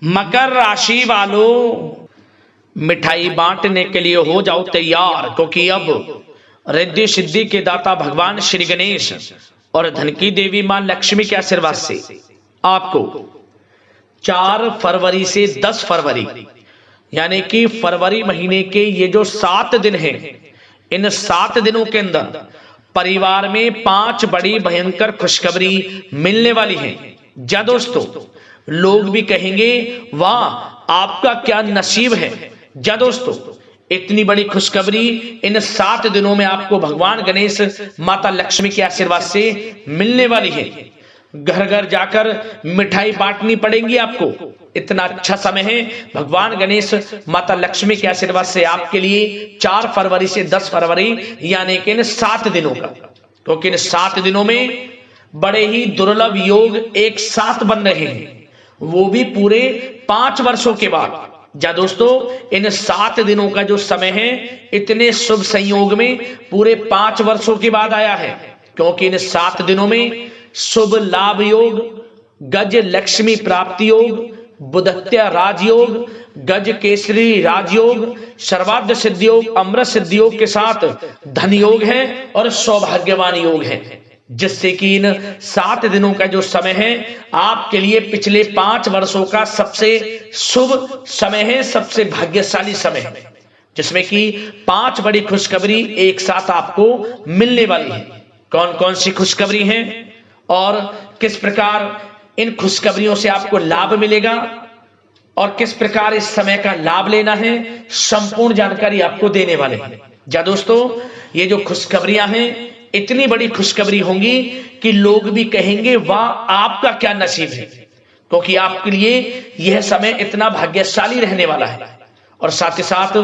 मकर राशि वालों, मिठाई बांटने के लिए हो जाओ तैयार, क्योंकि अब रिद्धि सिद्धि के दाता भगवान श्री गणेश और धन की देवी मां लक्ष्मी के आशीर्वाद से आपको 4 फरवरी से 10 फरवरी यानी कि फरवरी महीने के ये जो 7 दिन हैं, इन 7 दिनों के अंदर परिवार में 5 बड़ी भयंकर खुशखबरी मिलने वाली है। जा दोस्तों, लोग भी कहेंगे वाह आपका क्या नसीब है। जा दोस्तों, इतनी बड़ी खुशखबरी इन 7 दिनों में आपको भगवान गणेश माता लक्ष्मी के आशीर्वाद से मिलने वाली है। घर घर जाकर मिठाई बांटनी पड़ेगी आपको। इतना अच्छा समय है भगवान गणेश माता लक्ष्मी के आशीर्वाद से आपके लिए 4 फरवरी से 10 फरवरी यानी कि इन 7 दिनों का, क्योंकि इन 7 दिनों में बड़े ही दुर्लभ योग एक साथ बन रहे हैं, वो भी पूरे 5 वर्षों के बाद। जा दोस्तों, इन 7 दिनों का जो समय है इतने शुभ संयोग में पूरे 5 वर्षों के बाद आया है, क्योंकि इन 7 दिनों में शुभ लाभ योग, गज लक्ष्मी प्राप्ति योग, बुधत्या राजयोग, गज केसरी राजयोग, सर्वार्थ सिद्धि योग, अमृत सिद्धि योग के साथ धन योग है और सौभाग्यवान योग है, जिससे कि इन 7 दिनों का जो समय है आपके लिए पिछले 5 वर्षों का सबसे शुभ समय है, सबसे भाग्यशाली समय है, जिसमें कि 5 बड़ी खुशखबरी एक साथ आपको मिलने वाली है। कौन कौन सी खुशखबरी हैं और किस प्रकार इन खुशखबरियों से आपको लाभ मिलेगा और किस प्रकार इस समय का लाभ लेना है, संपूर्ण जानकारी आपको देने वाले हैं। जा दोस्तों, ये जो खुशखबरियां हैं इतनी बड़ी खुशखबरी होंगी कि लोग भी कहेंगे वाह आपका क्या नसीब है, क्योंकि आपके लिए यह समय इतना भाग्यशाली रहने वाला है। और साथ ही साथ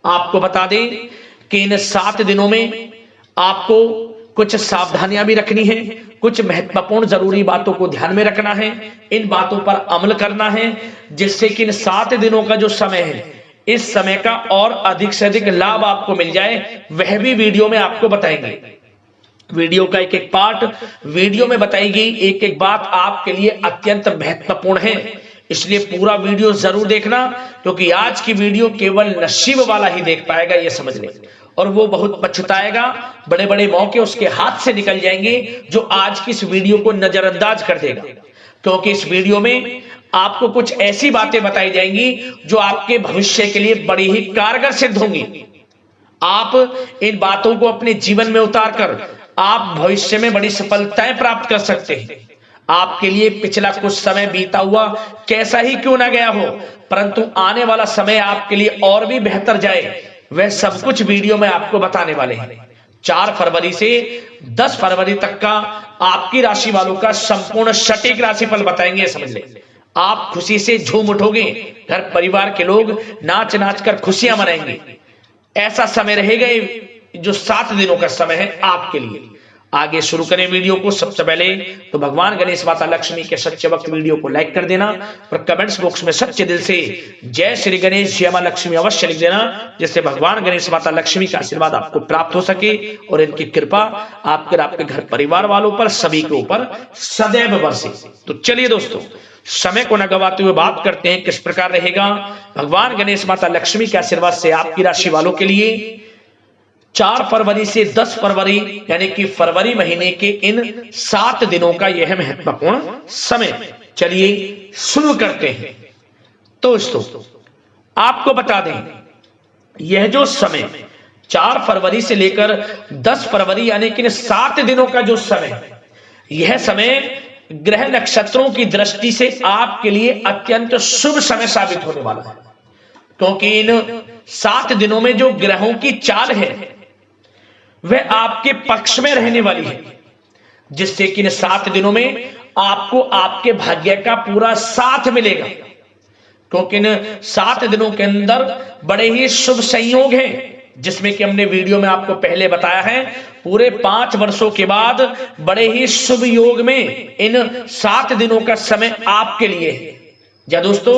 आपको बता दें कि इन 7 दिनों में आपको कुछ सावधानियां भी रखनी है, कुछ महत्वपूर्ण जरूरी बातों को ध्यान में रखना है, इन बातों पर अमल करना है, जिससे कि इन 7 दिनों का जो समय है इस समय का और अधिक से अधिक लाभ आपको मिल जाए, वह भी वीडियो में आपको बताएंगे। वीडियो का एक एक पार्ट वीडियो में बताई गई एक एक बात आपके लिए अत्यंत महत्वपूर्ण है, इसलिए पूरा वीडियो जरूर देखना, क्योंकि आज की वीडियो केवल नसीब वाला ही देख पाएगा, ये समझ लें, और वो बहुत पछताएगा। बड़े बड़े मौके उसके हाथ से निकल जाएंगे जो आज की इस वीडियो को नजरअंदाज कर देगा, क्योंकि इस वीडियो में आपको कुछ ऐसी बातें बताई जाएंगी जो आपके भविष्य के लिए बड़ी ही कारगर सिद्ध होंगी। आप इन बातों को अपने जीवन में उतारकर आप भविष्य में बड़ी सफलताएं प्राप्त कर सकते हैं। आपके लिए पिछला कुछ समय बीता हुआ कैसा ही क्यों ना गया हो, परंतु आने वाला समय आपके लिए और भी बेहतर जाए, वह सब कुछ वीडियो में आपको बताने वाले हैं। 4 फरवरी से 10 फरवरी तक का आपकी राशि वालों का संपूर्ण सटीक राशिफल बताएंगे, समझ लें। आप खुशी से झूम उठोगे, घर परिवार के लोग नाच नाच कर खुशियां मनाएंगे। ऐसा समय रहेगा जो 7 दिनों का समय है आपके लिए। आगे शुरू करें वीडियो को। सबसे पहले तो भगवान गणेश माता लक्ष्मी के सच्चे वक्त वीडियो को लाइक कर देना और कमेंट्स बॉक्स में सच्चे दिल से जय श्री गणेश जय मां लक्ष्मी अवश्य लिख देना, जिससे भगवान गणेश माता लक्ष्मी का आशीर्वाद आपको प्राप्त हो सके और इनकी कृपा आपके घर परिवार वालों पर सभी के ऊपर सदैव बरसे। तो चलिए दोस्तों, समय को न गवाते हुए बात करते हैं किस प्रकार रहेगा भगवान गणेश माता लक्ष्मी के आशीर्वाद से आपकी राशि वालों के लिए 4 फरवरी से 10 फरवरी यानी कि फरवरी महीने के इन 7 दिनों का यह महत्वपूर्ण समय। चलिए शुरू करते हैं। तो दोस्तों, आपको बता दें, यह जो समय 4 फरवरी से लेकर 10 फरवरी यानी कि 7 दिनों का जो समय, यह समय ग्रह नक्षत्रों की दृष्टि से आपके लिए अत्यंत शुभ समय साबित होने वाला है, क्योंकि इन 7 दिनों में जो ग्रहों की चाल है वह आपके पक्ष में रहने वाली है, जिससे कि इन 7 दिनों में आपको आपके भाग्य का पूरा साथ मिलेगा, क्योंकि इन 7 दिनों के अंदर बड़े ही शुभ संयोग हैं, जिसमें कि हमने वीडियो में आपको पहले बताया है पूरे 5 वर्षों के बाद बड़े ही शुभ योग में इन 7 दिनों का समय आपके लिए है। या दोस्तों,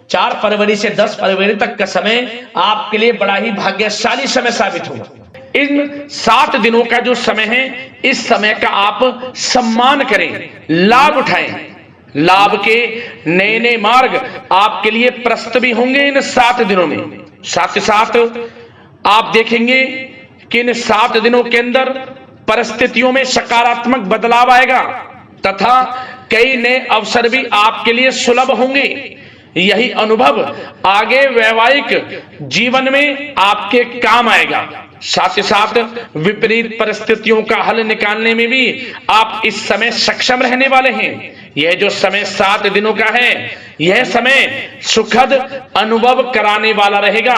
4 फरवरी से 10 फरवरी तक का समय आपके लिए बड़ा ही भाग्यशाली समय साबित होगा। इन 7 दिनों का जो समय है, इस समय का आप सम्मान करें, लाभ उठाएं, लाभ के नए नए मार्ग आपके लिए प्रशस्त भी होंगे इन 7 दिनों में। साथ ही साथ आप देखेंगे कि इन 7 दिनों के अंदर परिस्थितियों में सकारात्मक बदलाव आएगा तथा कई नए अवसर भी आपके लिए सुलभ होंगे। यही अनुभव आगे वैवाहिक जीवन में आपके काम आएगा। साथ ही साथ विपरीत परिस्थितियों का हल निकालने में भी आप इस समय सक्षम रहने वाले हैं। यह जो समय 7 दिनों का है, यह समय सुखद अनुभव कराने वाला रहेगा।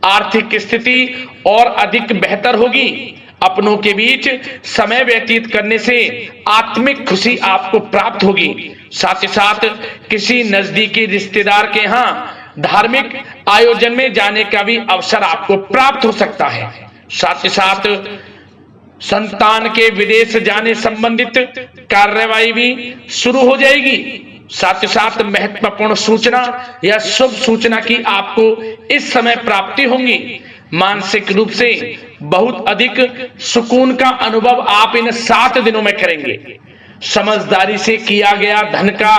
आर्थिक स्थिति और अधिक बेहतर होगी। अपनों के बीच समय व्यतीत करने से आत्मिक खुशी आपको प्राप्त होगी। साथ ही साथ किसी नजदीकी रिश्तेदार के यहाँ धार्मिक आयोजन में जाने का भी अवसर आपको प्राप्त हो सकता है। साथ ही साथ संतान के विदेश जाने संबंधित कार्यवाही भी शुरू हो जाएगी। साथ ही साथ महत्वपूर्ण सूचना या शुभ सूचना की आपको इस समय प्राप्ति होंगी। मानसिक रूप से बहुत अधिक सुकून का अनुभव आप इन 7 दिनों में करेंगे। समझदारी से किया गया धन का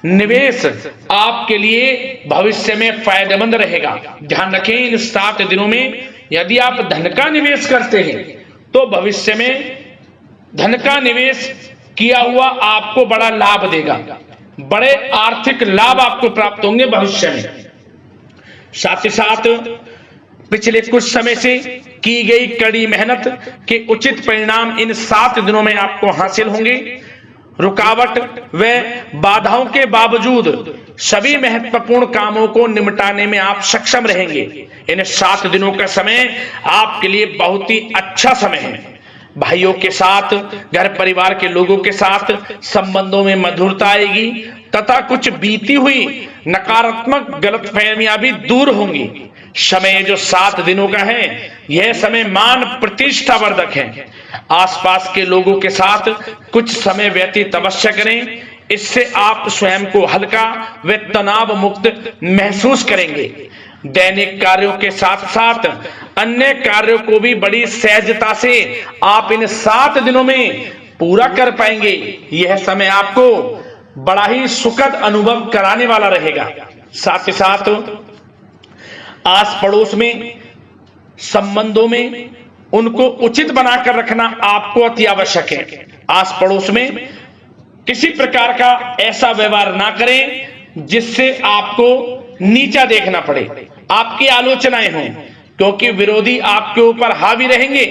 निवेश आपके लिए भविष्य में फायदेमंद रहेगा। ध्यान रखें, इन 7 दिनों में यदि आप धन का निवेश करते हैं तो भविष्य में धन का निवेश किया हुआ आपको बड़ा लाभ देगा। बड़े आर्थिक लाभ आपको प्राप्त होंगे भविष्य में। साथ ही साथ पिछले कुछ समय से की गई कड़ी मेहनत के उचित परिणाम इन 7 दिनों में आपको हासिल होंगे। रुकावट व बाधाओं के बावजूद सभी महत्वपूर्ण कामों को निपटाने में आप सक्षम रहेंगे। इन 7 दिनों का समय आपके लिए बहुत ही अच्छा समय है। भाइयों के साथ, घर परिवार के लोगों के साथ संबंधों में मधुरता आएगी तथा कुछ बीती हुई नकारात्मक गलतफहमियां भी दूर होंगी। समय जो 7 दिनों का है, यह समय मान प्रतिष्ठा वर्धक है। आसपास के लोगों के साथ कुछ समय व्यतीत अवश्य करें। इससे आप स्वयं को हल्का व तनाव मुक्त महसूस करेंगे। दैनिक कार्यों के साथ साथ अन्य कार्यों को भी बड़ी सहजता से आप इन 7 दिनों में पूरा कर पाएंगे। यह समय आपको बड़ा ही सुखद अनुभव कराने वाला रहेगा। साथ ही साथ आस पड़ोस में संबंधों में उनको उचित बनाकर रखना आपको अति आवश्यक है। आस पड़ोस में किसी प्रकार का ऐसा व्यवहार ना करें जिससे आपको नीचा देखना पड़े, आपकी आलोचनाएं हों, क्योंकि विरोधी आपके ऊपर हावी रहेंगे।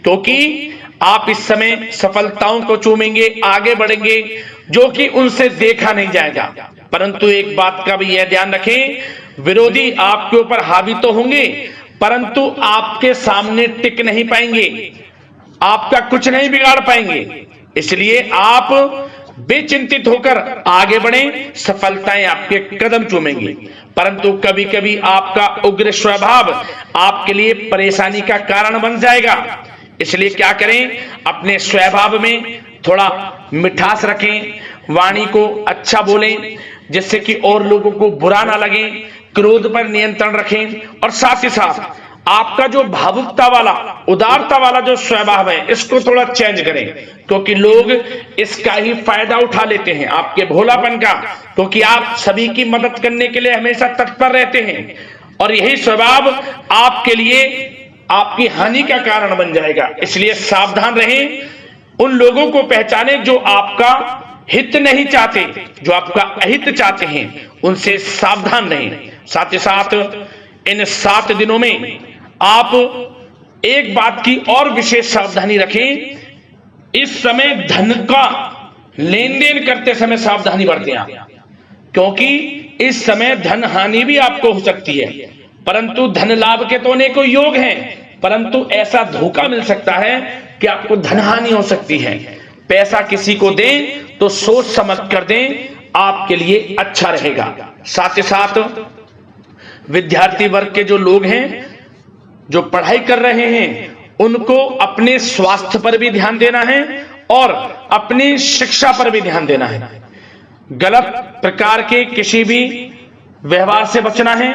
क्योंकि आप इस समय सफलताओं को चूमेंगे, आगे बढ़ेंगे, जो कि उनसे देखा नहीं जाएगा। परंतु एक बात का भी यह ध्यान रखें, विरोधी आपके ऊपर हावी तो होंगे परंतु आपके सामने टिक नहीं पाएंगे, आपका कुछ नहीं बिगाड़ पाएंगे। इसलिए आप बेचिंतित होकर आगे बढ़ें, सफलताएं आपके कदम चूमेंगी। परंतु कभी कभी आपका उग्र स्वभाव आपके लिए परेशानी का कारण बन जाएगा। इसलिए क्या करें, अपने स्वभाव में थोड़ा मिठास रखें, वाणी को अच्छा बोलें जिससे कि और लोगों को बुरा ना लगे, क्रोध पर नियंत्रण रखें। और साथ ही साथ आपका जो भावुकता वाला, उदारता वाला जो स्वभाव है, इसको थोड़ा चेंज करें, क्योंकि लोग इसका ही फायदा उठा लेते हैं, आपके भोलापन का, क्योंकि आप सभी की मदद करने के लिए हमेशा तत्पर रहते हैं। और यही स्वभाव आपके लिए आपकी हानि का कारण बन जाएगा। इसलिए सावधान रहें, उन लोगों को पहचानें जो आपका हित नहीं चाहते, जो आपका अहित चाहते हैं, उनसे सावधान रहें। साथ ही साथ इन 7 दिनों में आप एक बात की और विशेष सावधानी रखें, इस समय धन का लेन देन करते समय सावधानी बरतें आप, क्योंकि इस समय धन हानि भी आपको हो सकती है। परंतु धन लाभ के तो अनेकों योग हैं, परंतु ऐसा धोखा मिल सकता है कि आपको धन हानि हो सकती है। पैसा किसी को दें तो सोच समझ कर दें, आपके लिए अच्छा रहेगा। साथ ही साथ विद्यार्थी वर्ग के जो लोग हैं, जो पढ़ाई कर रहे हैं, उनको अपने स्वास्थ्य पर भी ध्यान देना है और अपनी शिक्षा पर भी ध्यान देना है। गलत प्रकार के किसी भी व्यवहार से बचना है।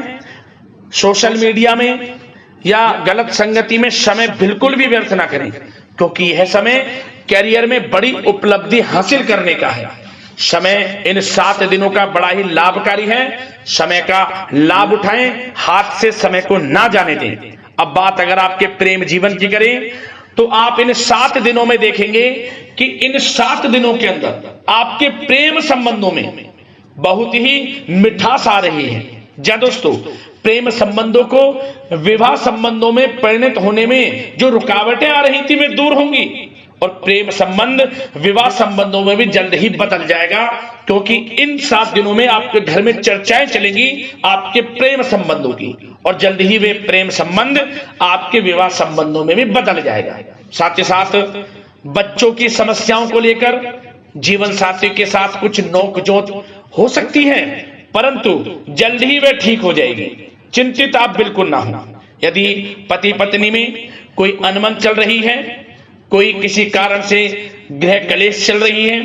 सोशल मीडिया में या गलत संगति में समय बिल्कुल भी व्यर्थ ना करें, क्योंकि यह समय कैरियर में बड़ी उपलब्धि हासिल करने का है। समय इन 7 दिनों का बड़ा ही लाभकारी है। समय का लाभ उठाएं, हाथ से समय को ना जाने दें। अब बात अगर आपके प्रेम जीवन की करें तो आप इन 7 दिनों में देखेंगे कि इन 7 दिनों के अंदर आपके प्रेम संबंधों में बहुत ही मिठास आ रही है। जी दोस्तों, प्रेम संबंधों को विवाह संबंधों में परिणत होने में जो रुकावटें आ रही थी वे दूर होंगी और प्रेम संबंध विवाह संबंधों में भी जल्द ही बदल जाएगा, क्योंकि इन 7 दिनों में आपके घर में चर्चाएं चलेंगी आपके प्रेम संबंधों की और जल्द ही वे प्रेम संबंध आपके विवाह संबंधों में भी बदल जाएगा। साथ ही साथ बच्चों की समस्याओं को लेकर जीवन साथी के साथ कुछ नोकझोंक हो सकती है, परंतु जल्द ही वे ठीक हो जाएगी। चिंतित आप बिल्कुल ना हो। यदि पति पत्नी में कोई अनबन चल रही है, कोई किसी कारण से गृह कलेश चल रही है,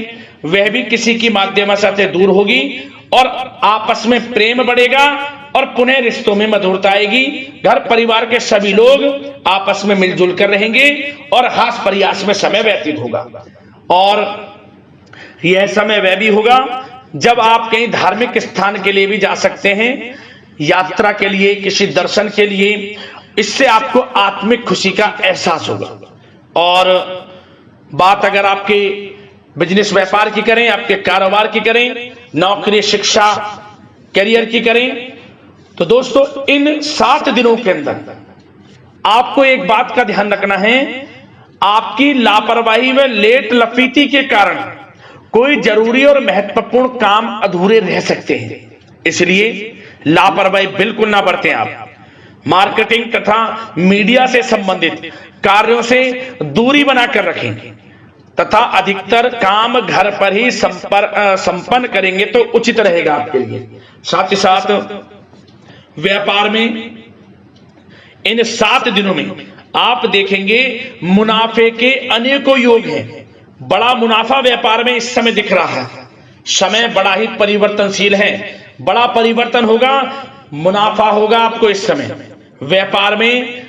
वह भी किसी की माध्यम से दूर होगी और आपस में प्रेम बढ़ेगा और पुनः रिश्तों में मधुरता आएगी। घर परिवार के सभी लोग आपस में मिलजुल कर रहेंगे और हास प्रयास में समय व्यतीत होगा। और यह समय वह भी होगा जब आप कहीं धार्मिक स्थान के लिए भी जा सकते हैं, यात्रा के लिए, किसी दर्शन के लिए। इससे आपको आत्मिक खुशी का एहसास होगा। और बात अगर आपके बिजनेस व्यापार की करें, आपके कारोबार की करें, नौकरी, शिक्षा, करियर की करें, तो दोस्तों इन 7 दिनों के अंदर आपको एक बात का ध्यान रखना है, आपकी लापरवाही व लेट लफीती के कारण कोई जरूरी और महत्वपूर्ण काम अधूरे रह सकते हैं। इसलिए लापरवाही बिल्कुल ना बरतें। आप मार्केटिंग तथा मीडिया से संबंधित कार्यों से दूरी बनाकर रखें तथा अधिकतर काम घर पर ही संपन्न करेंगे तो उचित रहेगा आपके लिए। साथ ही साथ व्यापार में इन 7 दिनों में आप देखेंगे मुनाफे के अनेकों योग हैं। बड़ा मुनाफा व्यापार में इस समय दिख रहा है। समय बड़ा ही परिवर्तनशील है, बड़ा परिवर्तन होगा, मुनाफा होगा आपको इस समय। व्यापार में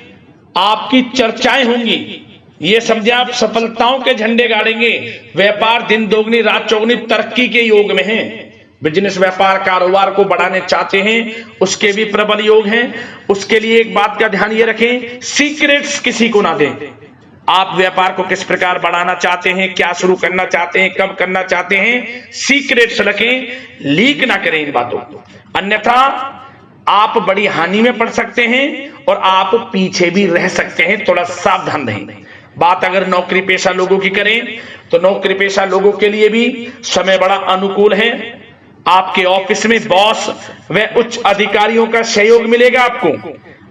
आपकी चर्चाएं होंगी, ये समझे आप सफलताओं के झंडे गाड़ेंगे। व्यापार दिन दोगुनी रात चौगुनी तरक्की के योग में है। बिजनेस व्यापार कारोबार को बढ़ाने चाहते हैं, उसके भी प्रबल योग हैं। उसके लिए एक बात का ध्यान ये रखें, सीक्रेट्स किसी को ना दें। आप व्यापार को किस प्रकार बढ़ाना चाहते हैं, क्या शुरू करना चाहते हैं, कब करना चाहते हैं, सीक्रेट्स रखें, लीक ना करें इन बातों को, अन्यथा आप बड़ी हानि में पड़ सकते हैं और आप पीछे भी रह सकते हैं। थोड़ा सावधान रहें। बात अगर नौकरी पेशा लोगों की करें तो नौकरी पेशा लोगों के लिए भी समय बड़ा अनुकूल है। आपके ऑफिस में बॉस व उच्च अधिकारियों का सहयोग मिलेगा आपको,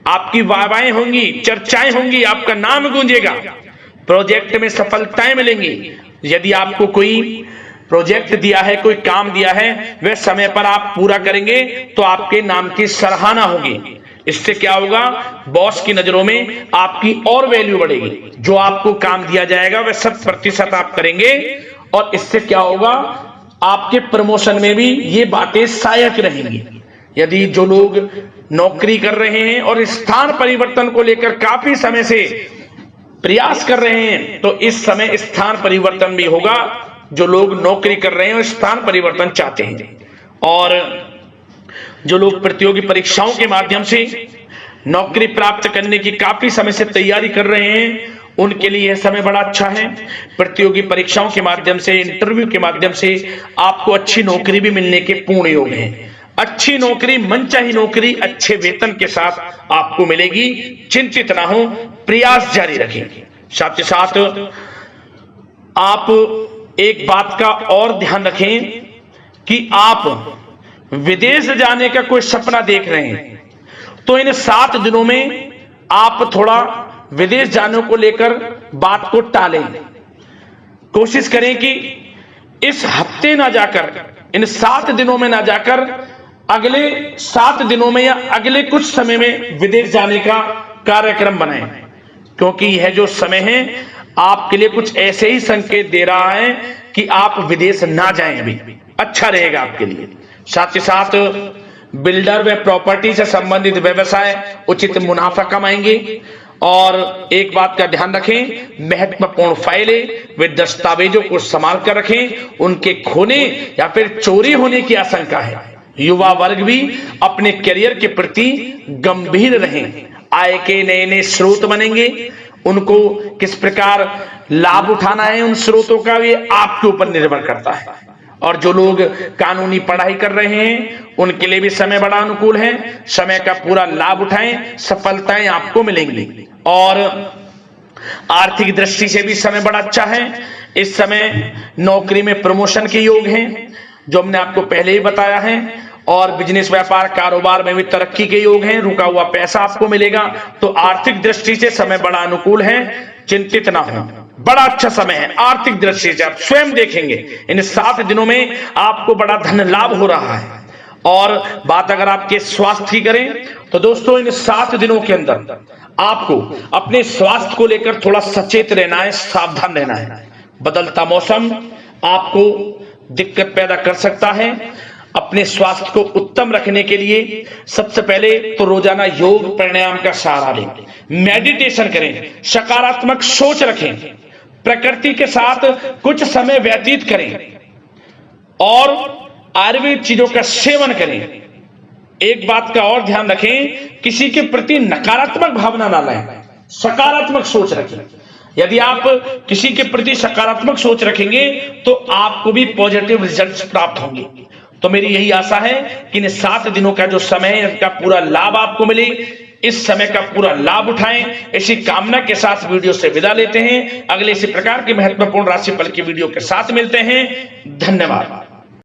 आपकी वाहवाहें होंगी, चर्चाएं होंगी, आपका नाम गूंजेगा, प्रोजेक्ट में सफलताएं मिलेंगी। यदि आपको कोई प्रोजेक्ट दिया है, कोई काम दिया है, वह समय पर आप पूरा करेंगे तो आपके नाम की सराहना होगी। इससे क्या होगा, बॉस की नजरों में आपकी और वैल्यू बढ़ेगी। जो आपको काम दिया जाएगा वह 100% आप करेंगे और इससे क्या होगा, आपके प्रमोशन में भी ये बातें सहायक रहेंगी। यदि जो लोग नौकरी कर रहे हैं और स्थान परिवर्तन को लेकर काफी समय से प्रयास कर रहे हैं तो इस समय स्थान परिवर्तन भी होगा। जो लोग नौकरी कर रहे हैं और स्थान परिवर्तन चाहते हैं और जो लोग प्रतियोगी परीक्षाओं के माध्यम से नौकरी प्राप्त करने की काफी समय से तैयारी कर रहे हैं, उनके लिए यह समय बड़ा अच्छा है। प्रतियोगी परीक्षाओं के माध्यम से, इंटरव्यू के माध्यम से आपको अच्छी नौकरी भी मिलने के पूर्ण योग हैं। अच्छी नौकरी, मनचाही नौकरी अच्छे वेतन के साथ आपको मिलेगी। चिंतित ना हो, प्रयास जारी रखें। साथ ही साथ आप एक बात का और ध्यान रखें कि आप विदेश जाने का कोई सपना देख रहे हैं तो इन 7 दिनों में आप थोड़ा विदेश जाने को लेकर बात को टालें। कोशिश करें कि इस हफ्ते ना जाकर, इन 7 दिनों में ना जाकर अगले 7 दिनों में या अगले कुछ समय में विदेश जाने का कार्यक्रम बनाएं, क्योंकि यह जो समय है आपके लिए कुछ ऐसे ही संकेत दे रहा है कि आप विदेश ना जाएं, अभी अच्छा रहेगा आपके लिए। साथ ही साथ बिल्डर व प्रॉपर्टी से संबंधित व्यवसाय उचित मुनाफा कमाएंगे और एक बात का ध्यान रखें, महत्वपूर्ण फाइलें वे दस्तावेजों को संभाल कर रखें, उनके खोने या फिर चोरी होने की आशंका है। युवा वर्ग भी अपने करियर के प्रति गंभीर रहें। आय के नए नए स्रोत बनेंगे, उनको किस प्रकार लाभ उठाना है उन स्रोतों का, ये आपके ऊपर निर्भर करता है। और जो लोग कानूनी पढ़ाई कर रहे हैं उनके लिए भी समय बड़ा अनुकूल है। समय का पूरा लाभ उठाएं, सफलताएं आपको मिलेंगी। और आर्थिक दृष्टि से भी समय बड़ा अच्छा है। इस समय नौकरी में प्रमोशन के योग हैं, जो हमने आपको पहले ही बताया है। और बिजनेस व्यापार कारोबार में भी तरक्की के योग हैं, रुका हुआ पैसा आपको मिलेगा। तो आर्थिक दृष्टि से समय बड़ा अनुकूल है, चिंतित ना हो, बड़ा अच्छा समय है। आर्थिक दृष्टि से आप स्वयं देखेंगे इन 7 दिनों में आपको बड़ा धन लाभ हो रहा है। और बात अगर आपके स्वास्थ्य की करें तो दोस्तों इन 7 दिनों के अंदर आपको अपने स्वास्थ्य को लेकर थोड़ा सचेत रहना है, सावधान रहना है। बदलता मौसम आपको दिक्कत पैदा कर सकता है। अपने स्वास्थ्य को उत्तम रखने के लिए सबसे पहले तो रोजाना योग प्राणायाम का सहारा लें, मेडिटेशन करें, सकारात्मक सोच रखें, प्रकृति के साथ कुछ समय व्यतीत करें और आयुर्वेद चीजों का सेवन करें। एक बात का और ध्यान रखें, किसी के प्रति नकारात्मक भावना ना लाएं, सकारात्मक सोच रखें। यदि आप किसी के प्रति सकारात्मक सोच रखेंगे तो आपको भी पॉजिटिव रिजल्ट्स प्राप्त होंगे। तो मेरी यही आशा है कि इन 7 दिनों का जो समय है इसका पूरा लाभ आपको मिले। इस समय का पूरा लाभ उठाएं, इसी कामना के साथ वीडियो से विदा लेते हैं। अगले इसी प्रकार के महत्वपूर्ण राशिफल की वीडियो के साथ मिलते हैं। धन्यवाद।